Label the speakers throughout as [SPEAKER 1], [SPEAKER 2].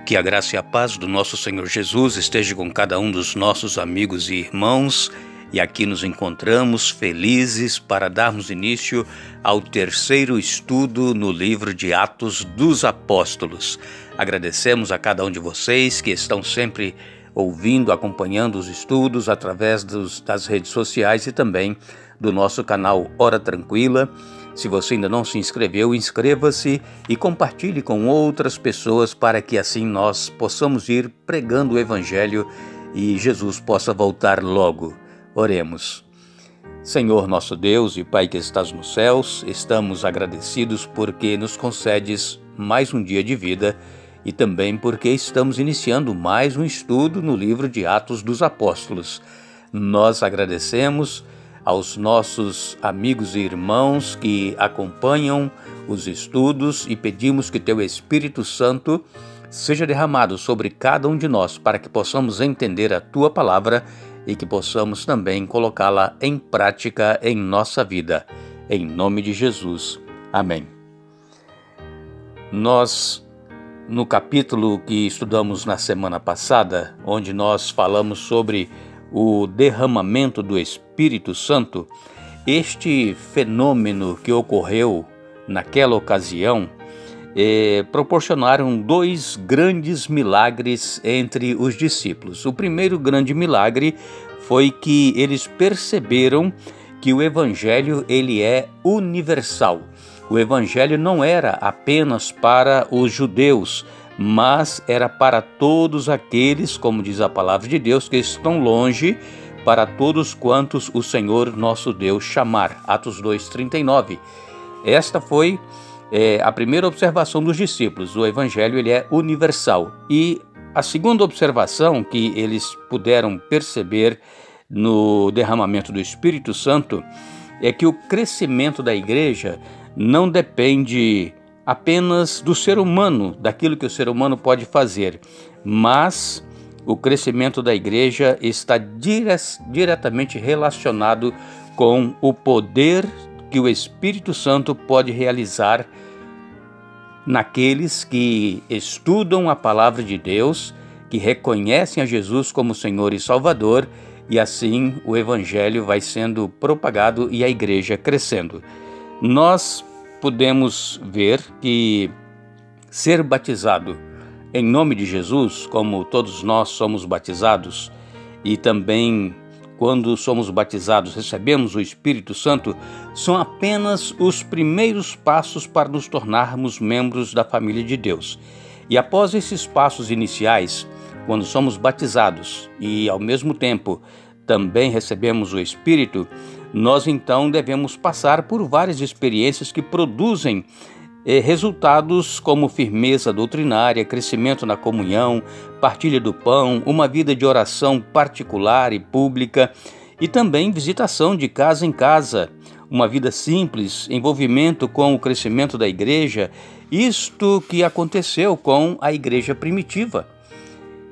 [SPEAKER 1] Que a graça e a paz do nosso Senhor Jesus esteja com cada um dos nossos amigos e irmãos. E aqui nos encontramos felizes para darmos início ao terceiro estudo no livro de Atos dos Apóstolos. Agradecemos a cada um de vocês que estão sempre ouvindo, acompanhando os estudos através das redes sociais e também do nosso canal Hora Tranquila. Se você ainda não se inscreveu, inscreva-se e compartilhe com outras pessoas para que assim nós possamos ir pregando o Evangelho e Jesus possa voltar logo. Oremos. Senhor nosso Deus e Pai que estás nos céus, estamos agradecidos porque nos concedes mais um dia de vida e também porque estamos iniciando mais um estudo no livro de Atos dos Apóstolos. Nós agradecemos aos nossos amigos e irmãos que acompanham os estudos e pedimos que Teu Espírito Santo seja derramado sobre cada um de nós para que possamos entender a Tua palavra e que possamos também colocá-la em prática em nossa vida. Em nome de Jesus. Amém. Nós, no capítulo que estudamos na semana passada, onde nós falamos sobre o derramamento do Espírito Santo, este fenômeno que ocorreu naquela ocasião proporcionaram dois grandes milagres entre os discípulos. O primeiro grande milagre foi que eles perceberam que o Evangelho ele é universal. O Evangelho não era apenas para os judeus, mas era para todos aqueles, como diz a palavra de Deus, que estão longe, para todos quantos o Senhor nosso Deus chamar. Atos 2:39. Esta foi a primeira observação dos discípulos. O Evangelho ele é universal. E a segunda observação que eles puderam perceber no derramamento do Espírito Santo é que o crescimento da igreja não depende apenas do ser humano, daquilo que o ser humano pode fazer, mas o crescimento da igreja está diretamente relacionado com o poder que o Espírito Santo pode realizar naqueles que estudam a palavra de Deus, que reconhecem a Jesus como Senhor e Salvador, e assim o Evangelho vai sendo propagado e a igreja crescendo. Nós podemos ver que ser batizado em nome de Jesus, como todos nós somos batizados, e também quando somos batizados recebemos o Espírito Santo, são apenas os primeiros passos para nos tornarmos membros da família de Deus. E após esses passos iniciais, quando somos batizados e ao mesmo tempo também recebemos o Espírito, nós então devemos passar por várias experiências que produzem resultados como firmeza doutrinária, crescimento na comunhão, partilha do pão, uma vida de oração particular e pública e também visitação de casa em casa, uma vida simples, envolvimento com o crescimento da igreja, isto que aconteceu com a igreja primitiva.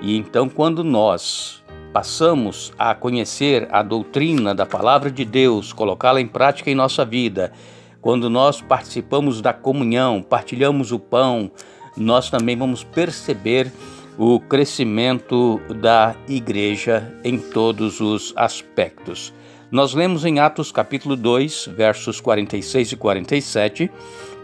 [SPEAKER 1] E então quando nós passamos a conhecer a doutrina da palavra de Deus, colocá-la em prática em nossa vida, quando nós participamos da comunhão, partilhamos o pão, nós também vamos perceber o crescimento da igreja em todos os aspectos. Nós lemos em Atos capítulo 2, versos 46 e 47,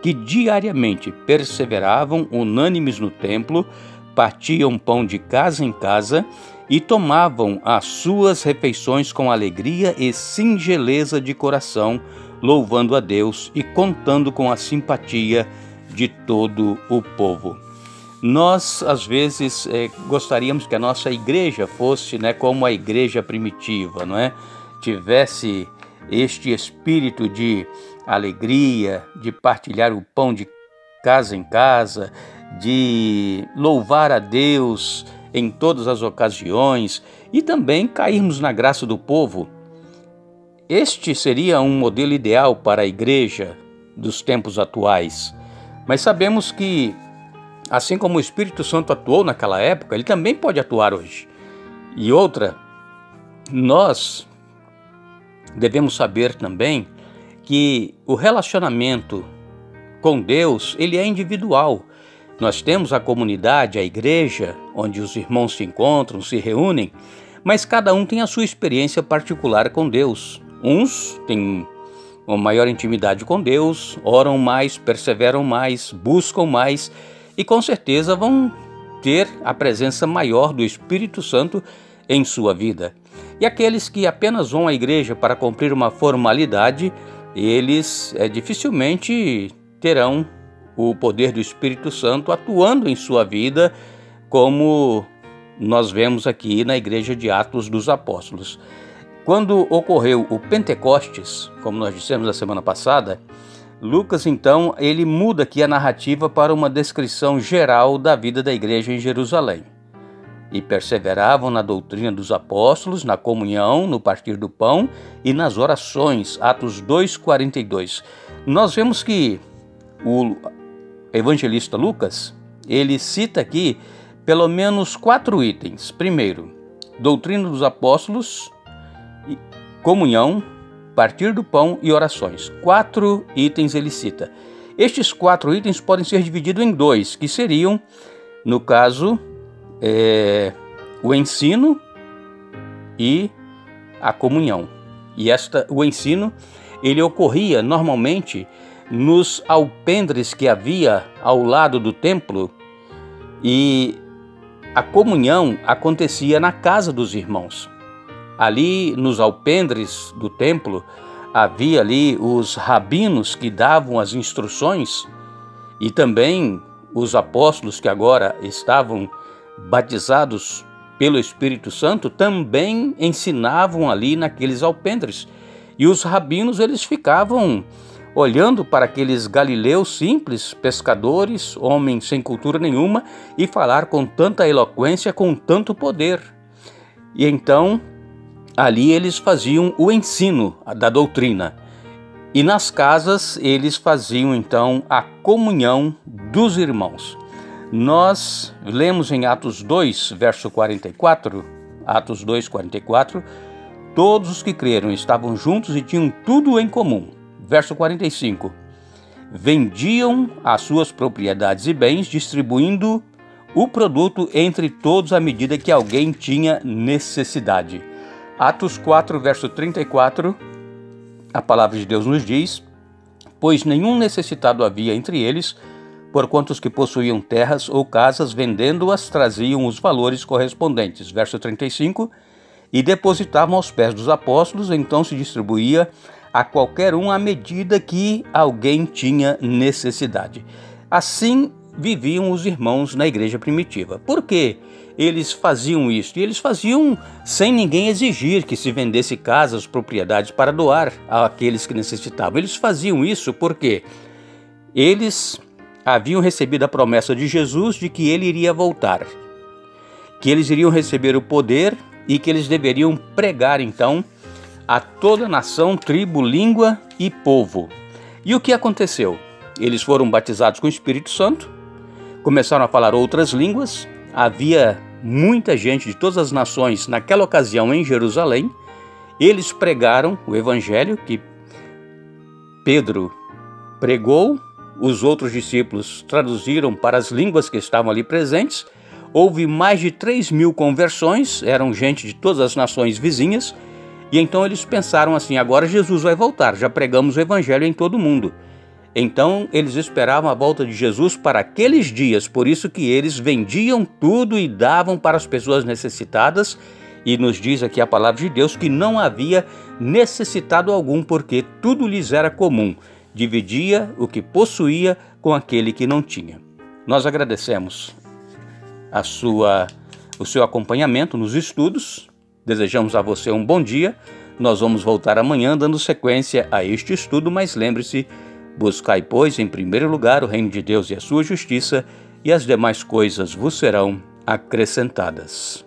[SPEAKER 1] que diariamente perseveravam unânimes no templo, partiam pão de casa em casa e tomavam as suas refeições com alegria e singeleza de coração, louvando a Deus e contando com a simpatia de todo o povo. Nós, às vezes, gostaríamos que a nossa igreja fosse como a igreja primitiva, não é? Tivesse este espírito de alegria, de partilhar o pão de casa em casa, de louvar a Deus em todas as ocasiões e também cairmos na graça do povo. Este seria um modelo ideal para a igreja dos tempos atuais. Mas sabemos que, assim como o Espírito Santo atuou naquela época, ele também pode atuar hoje. E outra, nós devemos saber também que o relacionamento com Deus, ele é individual. Nós temos a comunidade, a igreja, onde os irmãos se encontram, se reúnem, mas cada um tem a sua experiência particular com Deus. Uns têm uma maior intimidade com Deus, oram mais, perseveram mais, buscam mais e com certeza vão ter a presença maior do Espírito Santo em sua vida. E aqueles que apenas vão à igreja para cumprir uma formalidade, eles dificilmente terão o poder do Espírito Santo atuando em sua vida, como nós vemos aqui na igreja de Atos dos Apóstolos. Quando ocorreu o Pentecostes, como nós dissemos na semana passada, Lucas então ele muda aqui a narrativa para uma descrição geral da vida da igreja em Jerusalém. E perseveravam na doutrina dos apóstolos, na comunhão, no partir do pão e nas orações, Atos 2:42. Nós vemos que o evangelista Lucas, ele cita aqui pelo menos 4 itens. Primeiro, doutrina dos apóstolos, comunhão, partir do pão e orações. 4 itens ele cita. Estes 4 itens podem ser divididos em 2, que seriam, no caso, o ensino e a comunhão. E o ensino, ele ocorria normalmente nos alpendres que havia ao lado do templo, e a comunhão acontecia na casa dos irmãos. Ali nos alpendres do templo havia ali os rabinos que davam as instruções, e também os apóstolos que agora estavam batizados pelo Espírito Santo também ensinavam ali naqueles alpendres. E os rabinos eles ficavam olhando para aqueles galileus simples, pescadores, homens sem cultura nenhuma, e falar com tanta eloquência, com tanto poder. E então ali eles faziam o ensino da doutrina. E nas casas eles faziam então a comunhão dos irmãos. Nós lemos em Atos 2, verso 44, Atos 2, 44, todos os que creram estavam juntos e tinham tudo em comum. Verso 45, vendiam as suas propriedades e bens, distribuindo o produto entre todos à medida que alguém tinha necessidade. Atos 4, verso 34, a palavra de Deus nos diz: pois nenhum necessitado havia entre eles, porquanto os que possuíam terras ou casas, vendendo-as, traziam os valores correspondentes. Verso 35, e depositavam aos pés dos apóstolos, então se distribuía a qualquer um à medida que alguém tinha necessidade. Assim viviam os irmãos na igreja primitiva. Por quê? Eles faziam isso, e eles faziam sem ninguém exigir que se vendesse casas, propriedades para doar àqueles que necessitavam. Eles faziam isso porque eles haviam recebido a promessa de Jesus de que ele iria voltar, que eles iriam receber o poder e que eles deveriam pregar então a toda nação, tribo, língua e povo. E o que aconteceu? Eles foram batizados com o Espírito Santo, começaram a falar outras línguas, havia muita gente de todas as nações naquela ocasião em Jerusalém. Eles pregaram o evangelho que Pedro pregou, os outros discípulos traduziram para as línguas que estavam ali presentes. Houve mais de 3.000 conversões, eram gente de todas as nações vizinhas, e então eles pensaram assim: agora Jesus vai voltar, já pregamos o evangelho em todo mundo. Então eles esperavam a volta de Jesus para aqueles dias, por isso que eles vendiam tudo e davam para as pessoas necessitadas, e nos diz aqui a palavra de Deus que não havia necessitado algum, porque tudo lhes era comum, dividia o que possuía com aquele que não tinha. Nós agradecemos o seu acompanhamento nos estudos, desejamos a você um bom dia. Nós vamos voltar amanhã dando sequência a este estudo, mas lembre-se, buscai, pois, em primeiro lugar o reino de Deus e a sua justiça, e as demais coisas vos serão acrescentadas.